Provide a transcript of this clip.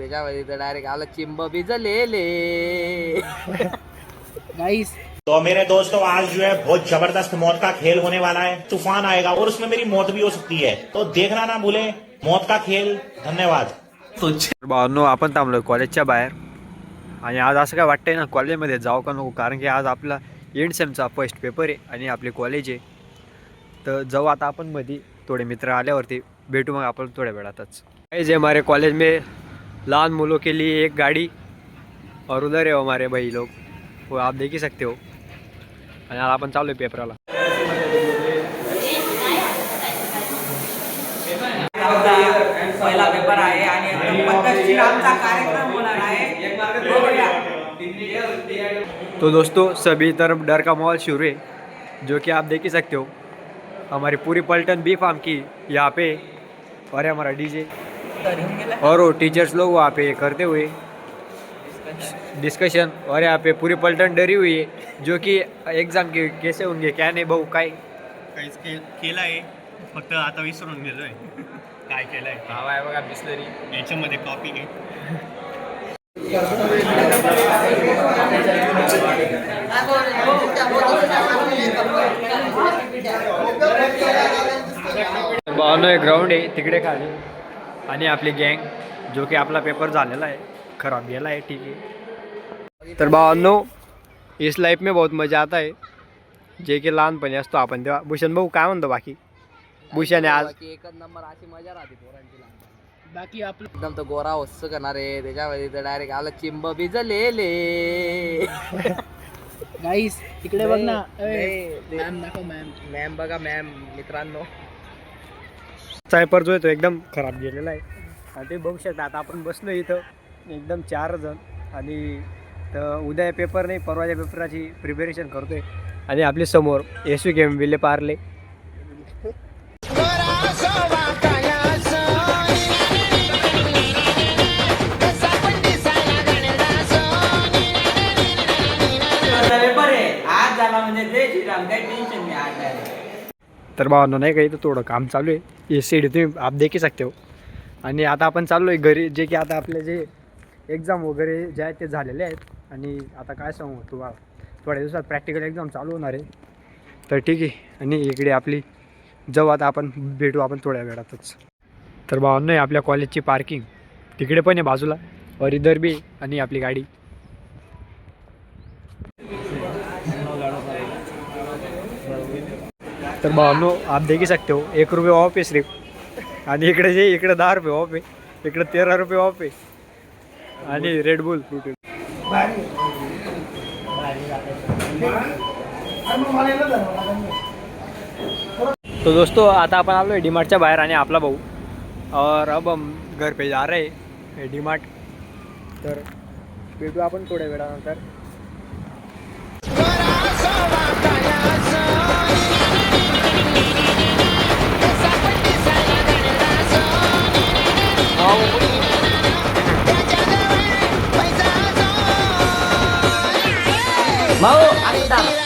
त्याच्यामध्ये तर डायरेक्ट आला चिंब भिजलेले गाइस। तो मेरे दोस्तों आज जो है बहुत जबरदस्त मौत का खेल होने वाला है। तूफान आएगा और उसमें मेरी मौत भी हो सकती है, तो देखना ना भूले मौत का खेल। धन्यवाद। भावांनो, आपण थांबलो कॉलेजच्या बाहेर आणि आज असं काय वाटतंय ना कॉलेजमध्ये जाऊ का नको, कारण की आज आपला एंड सेमचा फर्स्ट पेपर आहे आणि आपले कॉलेज आहे। तर जाऊ आता आपण मध्ये, थोडे मित्र आल्यावरती भेटू मग आपण थोड्या वेळातच। जे हमारे कॉलेज में लान मूलों के लिए एक गाड़ी और उधर है हमारे भाई लोग, वो आप देख ही सकते हो। आणि आज आपण चालू आहे पेपराला। पहिला पेपर आहे आणि पद्धतशीरचा कार्यक्रम होणार आहे। तो दोस्तों सभी तरफ डर का माहौल शुरू है, जो कि आप देख ही सकते हो। हमारी पूरी पलटन बी फार्म की यहाँ पे, और हमारा डीजे और वो टीचर्स लोग वहाँ पे करते हुए डिस्कशन, और यहाँ पे पूरी पलटन डरी हुई है, जो कि एग्जाम के कैसे होंगे क्या नाही भाऊ काय काहीच केलं आहे, फक्त आता विसरून गेलोय काय केलंय। हवा आहे बघा बिस्लरी, याच्यामध्ये कॉपी घे। भावनो ग्राउंड आहे तिकडे खाली, आणि आपली गँग जो की आपला पेपर झालेला आहे, खराब गेला आहे, ठीक आहे। तर भावांनो, इस लाईफ में बहुत मजा आता है, जे की लहानपणी असतो आपण तेव्हा। भूषण भाऊ काय म्हणतो बाकी? भूषण आज एकच नंबर अशी मजा राहते पोरांची लहानपणी। बाकी आपलं एकदम तो गोरा होस्स करणार आहे, त्याच्यामध्ये तर डायरेक्ट आला चिंब भिजलेले गाइस। तिकडे बघ ना, मॅम दाखव, मॅम बघा, मॅम मित्रांनो। सायपर जो आहे तो एकदम खराब गेलेला आहे, आणि ते बघू शकता। आता आपण बसलो इथं एकदम 4 जण, आणि तर उद्या पेपर नाही, परवाच्या पेपराची प्रिपरेशन करतोय। आणि आपल्या समोर SVKM विले पार्ले, तर भावांनो नाही काही, तर थोडं काम चालू आहे, हे सीडी तुम्ही आप देख ही सकते हो। आणि आता आपण चाललो आहे घरी, जे की आता आपले जे एक्झाम वगैरे जे आहेत ते झालेले आहेत, आणि आता काय सांगू तुम्हाला, थोड्या दिवसात प्रॅक्टिकल एक्झाम चालू होणार आहे। तर ठीक आहे, आणि इकडे आपली जाऊ आता आपण, भेटू आपण थोड्या वेळातच। तर भावांनो, आपल्या कॉलेजची पार्किंग तिकडे पण आहे बाजूला, और इधर भी, आणि आपली गाडी। तर भावांनो, आप देख ही सकते हो, 1 रुपये ऑफ आहे सिर्फ, आणि इकडे 10 रुपये ऑफ आहे, इकडे 13 रुपये ऑफ आहे, आणि रेडबुल। तो दोस्तों, आता आपण आलो आहे डीमार्टच्या बाहेर, आणि आपला भाऊ, और अब हम घर पे जा रहे हैं डीमार्ट। तर भेटू आपण थोड्या वेळानंतर। भाऊ